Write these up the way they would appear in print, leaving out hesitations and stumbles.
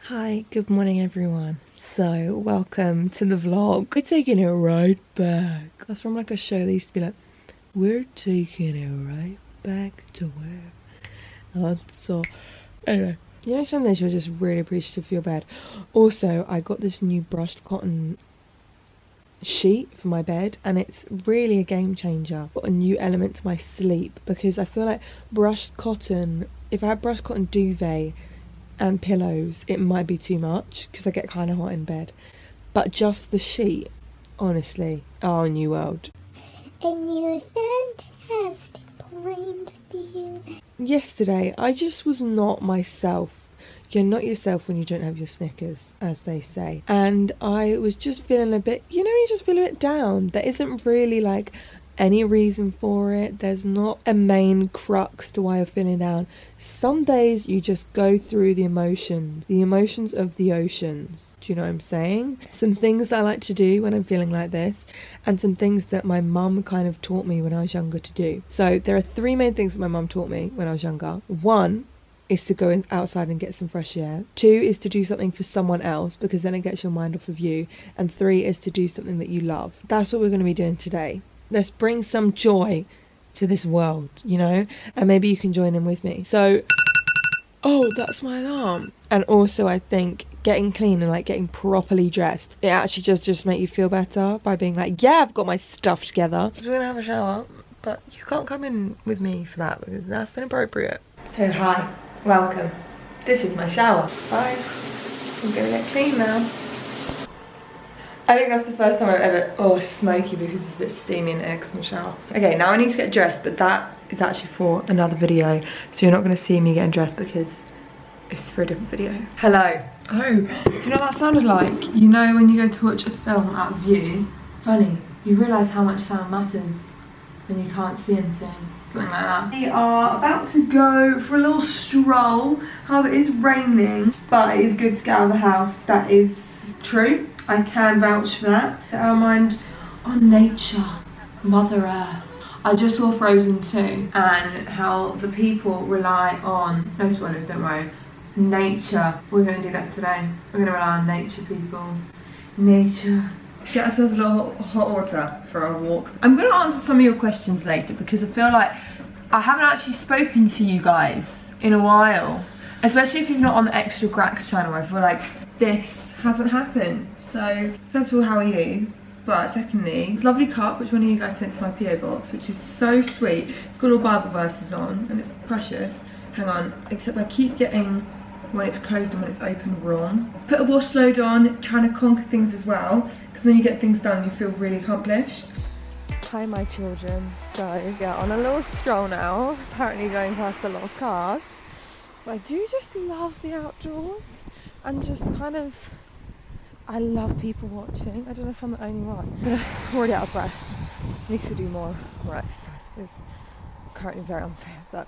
Hi, good morning everyone. So, welcome to the vlog. We're taking it right back. That's from like a show that used to be like, we're taking it right back to where. So, anyway. You know, some days you're just really appreciative of your bed. Also, I got this new brushed cotton sheet for my bed and it's really a game changer. Got a new element to my sleep because I feel like brushed cotton, if I had brushed cotton duvet and pillows, it might be too much because I get kind of hot in bed. But just the sheet, honestly, oh, new world. A new fantastic point of view. Yesterday, I just was not myself. You're not yourself when you don't have your Snickers, as they say. And I was just feeling a bit, you know, you just feel a bit down. There isn't really like any reason for it. There's not a main crux to why you're feeling down. Some days you just go through the emotions of the oceans. Do you know what I'm saying? Some things that I like to do when I'm feeling like this, and some things that my mum kind of taught me when I was younger to do. So there are three main things that my mum taught me when I was younger. One is to go outside and get some fresh air. Two is to do something for someone else because then it gets your mind off of you. And three is to do something that you love. That's what we're going to be doing today. Let's bring some joy to this world, you know, and maybe you can join in with me. So, oh, that's my alarm. And also I think getting clean and like getting properly dressed, it actually does just make you feel better by being like, yeah, I've got my stuff together. So we're gonna have a shower, but you can't come in with me for that because that's inappropriate. So hi, welcome. This is my shower. Bye. I'm gonna get clean now. I think that's the first time I've ever, oh, it's smoky because it's a bit steamy in there because I'm shower. Okay, now I need to get dressed, but that is actually for another video. So you're not gonna see me getting dressed because it's for a different video. Hello. Oh, do you know what that sounded like? You know when you go to watch a film at view, funny, you realise how much sound matters when you can't see anything. Something like that. We are about to go for a little stroll. However, it is raining, but it is good to get out of the house. That is true. I can vouch for that. Set our mind on nature, Mother Earth. I just saw Frozen 2 and how the people rely on, no spoilers, don't worry, nature. We're going to do that today. We're going to rely on nature, people. Nature. Get ourselves a little hot water for our walk. I'm going to answer some of your questions later because I feel like I haven't actually spoken to you guys in a while. Especially if you're not on the Extra Grack channel. I feel like this hasn't happened. So, first of all, how are you? But secondly, this lovely cup, which one of you guys sent to my PO box, which is so sweet. It's got all Bible verses on, and it's precious. Hang on, except I keep getting when it's closed and when it's open wrong. Put a wash load on, trying to conquer things as well, because when you get things done, you feel really accomplished. Hi, my children. So, yeah, on a little stroll now. Apparently going past a lot of cars. But I do just love the outdoors, and just kind of, I love people watching. I don't know if I'm the only one. I'm already out of breath. Need to do more exercise because I'm currently very unfit, but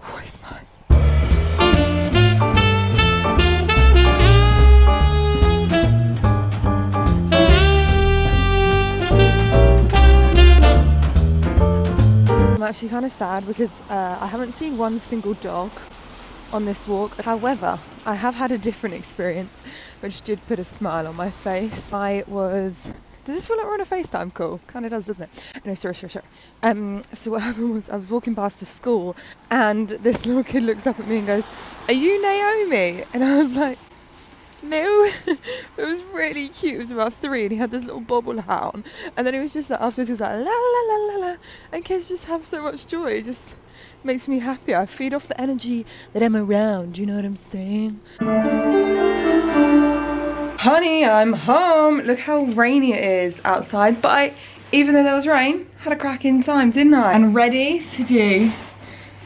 always fine. I'm actually kind of sad because I haven't seen one single dog on this walk. However, I have had a different experience which did put a smile on my face. Does this feel like we're on a FaceTime call? Kind of does, doesn't it? No, sorry. So what happened was I was walking past a school and this little kid looks up at me and goes, "Are you Naomi?" And I was like, no. It was really cute. It was about 3 and he had this little bobble hat on. And then he was just like, afterwards he was like, la la la la la. And kids just have so much joy. It just makes me happy. I feed off the energy that I'm around. You know what I'm saying? Honey, I'm home. Look how rainy it is outside. But even though there was rain, had a cracking time, didn't I? And ready to do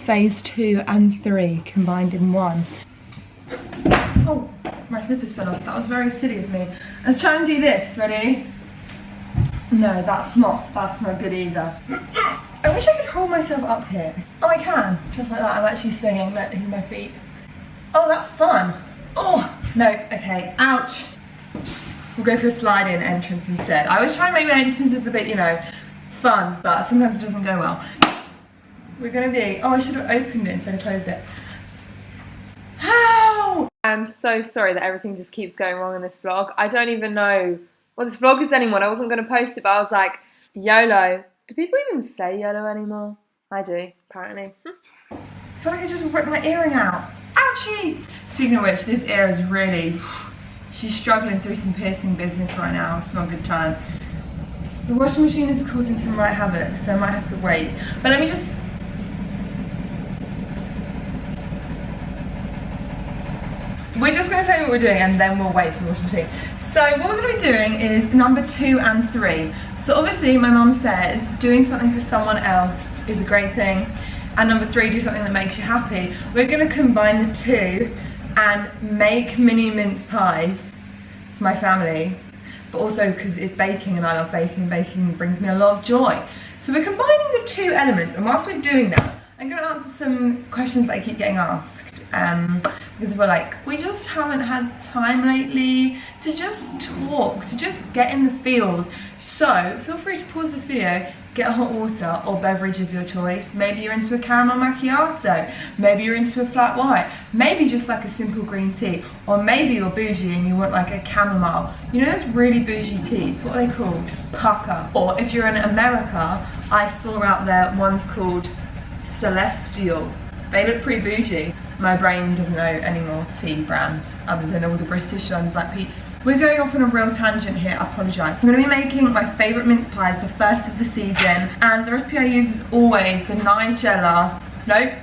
phase 2 and 3 combined in one. Oh, my slippers fell off. That was very silly of me. Let's try and do this. Ready? No, that's not good either. I wish I could hold myself up here. Oh, I can. Just like that. I'm actually swinging my feet. Oh, that's fun. Oh, no. Okay. Ouch. We'll go for a slide-in entrance instead. I always try and make my entrances a bit, you know, fun, but sometimes it doesn't go well. We're going to be... Oh, I should have opened it instead of closed it. How? I'm so sorry that everything just keeps going wrong in this vlog. I don't even know what this vlog is anymore. I wasn't going to post it, but I was like, YOLO. Do people even say YOLO anymore? I do, apparently. I feel like I just ripped my earring out. Ouchie! Speaking of which, this ear is really... She's struggling through some piercing business right now. It's not a good time. The washing machine is causing some right havoc, so I might have to wait. But let me just... We're just going to tell you what we're doing and then we'll wait for the washing machine. So what we're going to be doing is number 2 and 3. So obviously my mum says doing something for someone else is a great thing. And number 3, do something that makes you happy. We're going to combine the 2 and make mini mince pies for my family. But also because it's baking and I love baking, and baking brings me a lot of joy. So we're combining the 2 elements, and whilst we're doing that, I'm going to answer some questions that I keep getting asked. Because we're like, we just haven't had time lately to just talk, to just get in the feels. So feel free to pause this video, get a hot water or beverage of your choice. Maybe you're into a caramel macchiato, maybe you're into a flat white, maybe just like a simple green tea, or maybe you're bougie and you want like a chamomile. You know those really bougie teas, what are they called? Pucker. Or if you're in America, I saw out there one's called Celestial. They look pretty bougie. My brain doesn't know any more tea brands other than all the British ones like Pete. We're going off on a real tangent here, I apologise. I'm going to be making my favourite mince pies, the first of the season, and the recipe I use is always the Nigella, nope,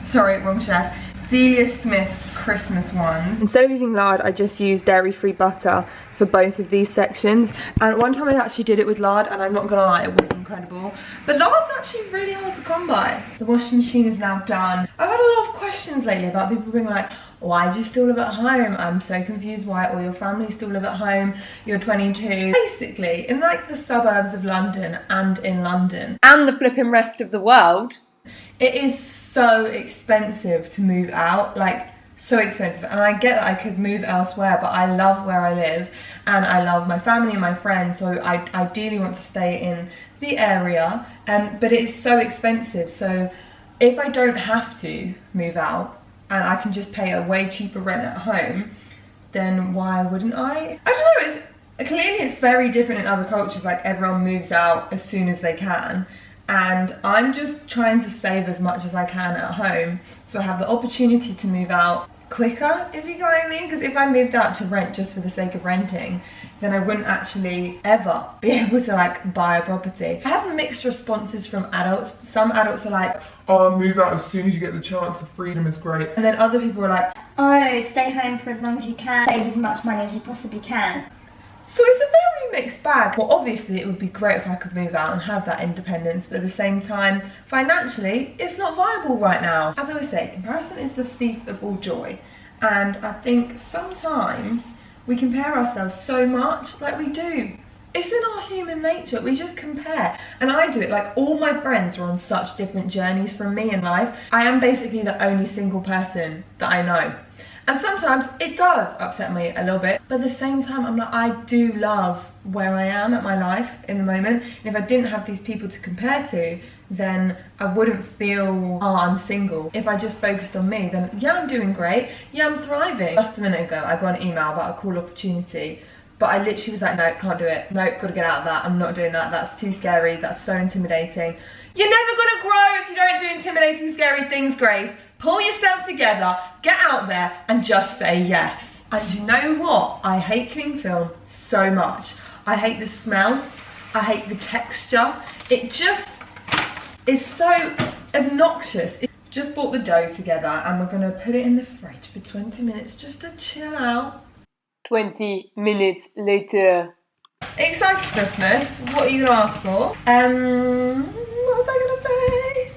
sorry, wrong chef, Delia Smith's Christmas ones. Instead of using lard, I just use dairy-free butter for both of these sections. And one time I actually did it with lard, and I'm not gonna lie, it was incredible. But lard's actually really hard to come by. The washing machine is now done. I've had a lot of questions lately about people being like, why do you still live at home? I'm so confused why all your family still live at home. You're 22. Basically, in like the suburbs of London and in London, and the flipping rest of the world, it is so expensive to move out, like so expensive. And I get that I could move elsewhere, but I love where I live and I love my family and my friends, so I ideally want to stay in the area, but it is so expensive. So if I don't have to move out and I can just pay a way cheaper rent at home, then why wouldn't I? I don't know, clearly it's very different in other cultures, like everyone moves out as soon as they can. And I'm just trying to save as much as I can at home, so I have the opportunity to move out quicker, if you get what I mean. Because if I moved out to rent just for the sake of renting, then I wouldn't actually ever be able to like buy a property. I have mixed responses from adults. Some adults are like, oh, move out as soon as you get the chance, the freedom is great. And then other people are like, oh, stay home for as long as you can, save as much money as you possibly can. so it's a very mixed bag. Well, obviously it would be great if I could move out and have that independence, but at the same time, financially, it's not viable right now. As I always say, comparison is the thief of all joy. And I think sometimes we compare ourselves so much, like we do. It's in our human nature, we just compare. And I do it, like all my friends are on such different journeys from me in life. I am basically the only single person that I know. And sometimes it does upset me a little bit, but at the same time, I'm like, I do love where I am at my life in the moment. And if I didn't have these people to compare to, then I wouldn't feel, oh, I'm single. If I just focused on me, then yeah, I'm doing great. Yeah, I'm thriving. Just a minute ago, I got an email about a cool opportunity, but I literally was like, no, can't do it. No, gotta get out of that. I'm not doing that. That's too scary. That's so intimidating. You're never gonna grow if you don't do intimidating, scary things, Grace. Pull yourself together, get out there and just say yes. And you know what? I hate cling film so much. I hate the smell, I hate the texture. It just is so obnoxious. Just bought the dough together and we're gonna put it in the fridge for 20 minutes just to chill out. 20 minutes later. Excited for Christmas? What are you gonna ask for? What was I gonna say?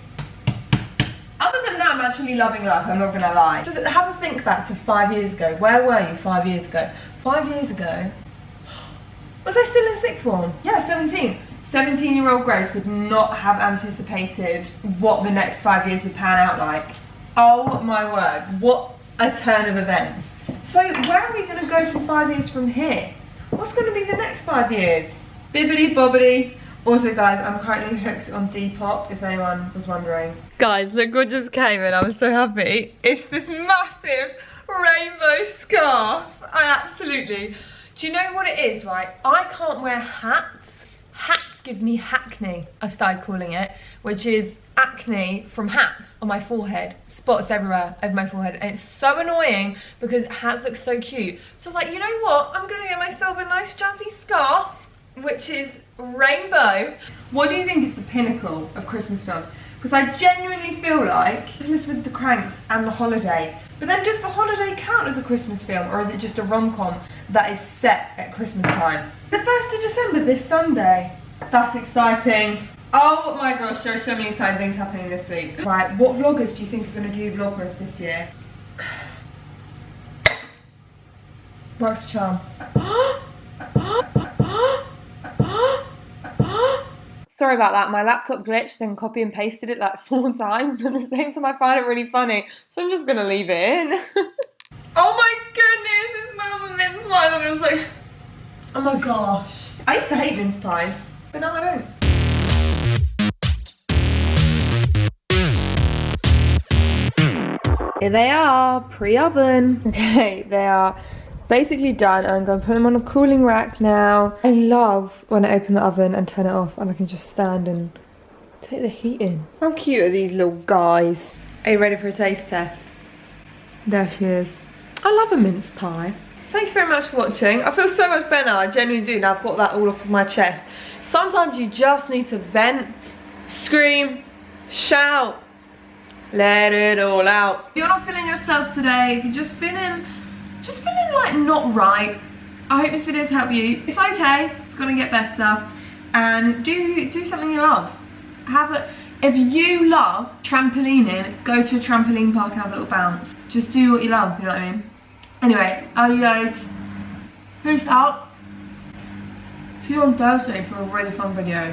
Other than that, I'm actually loving life, I'm not gonna lie. Just have a think back to 5 years ago. Where were you 5 years ago? 5 years ago? Was I still in sixth form? Yeah, 17. 17-year-old Grace would not have anticipated what the next 5 years would pan out like. Oh my word, what a turn of events. So where are we gonna go for 5 years from here? What's gonna be the next 5 years? Bibbidi bobbidi. Also guys, I'm currently hooked on Depop, if anyone was wondering. Guys, look what just came in, I'm so happy. It's this massive rainbow scarf. I absolutely... Do you know what it is, right? I can't wear hats. Hats give me hackney, I've started calling it, which is acne from hats on my forehead. Spots everywhere over my forehead. And it's so annoying because hats look so cute. So I was like, you know what? I'm gonna get myself a nice jazzy scarf, which is rainbow. What do you think is the pinnacle of Christmas films? Because I genuinely feel like Christmas with the Cranks and The Holiday. But then does The Holiday count as a Christmas film, or is it just a rom-com that is set at Christmas time? The 1st of December, this Sunday. That's exciting. Oh my gosh, there are so many exciting things happening this week. Right, what vloggers do you think are going to do Vlogmas this year? Works charm. Sorry about that, my laptop glitched and copy and pasted it like 4 times, but at the same time I find it really funny, so I'm just gonna leave it in. Oh my goodness, it smells of mince pies, and I was like, oh my gosh. I used to hate mince pies, but now I don't. Here they are, pre-oven. Okay, they are basically done, and I'm going to put them on a cooling rack now. I love when I open the oven and turn it off and I can just stand and take the heat in. How cute are these little guys? Are you ready for a taste test? There she is. I love a mince pie. Thank you very much for watching. I feel so much better, I genuinely do, now I've got that all off of my chest. Sometimes you just need to vent, scream, shout, let it all out. If you're not feeling yourself today, if you're just feeling like not right, I hope this video's helped you. It's okay, it's gonna get better. And do something you love. If you love trampolining, go to a trampoline park and have a little bounce. Just do what you love, you know what I mean? Anyway, adios. Peace out. See you on Thursday for a really fun video.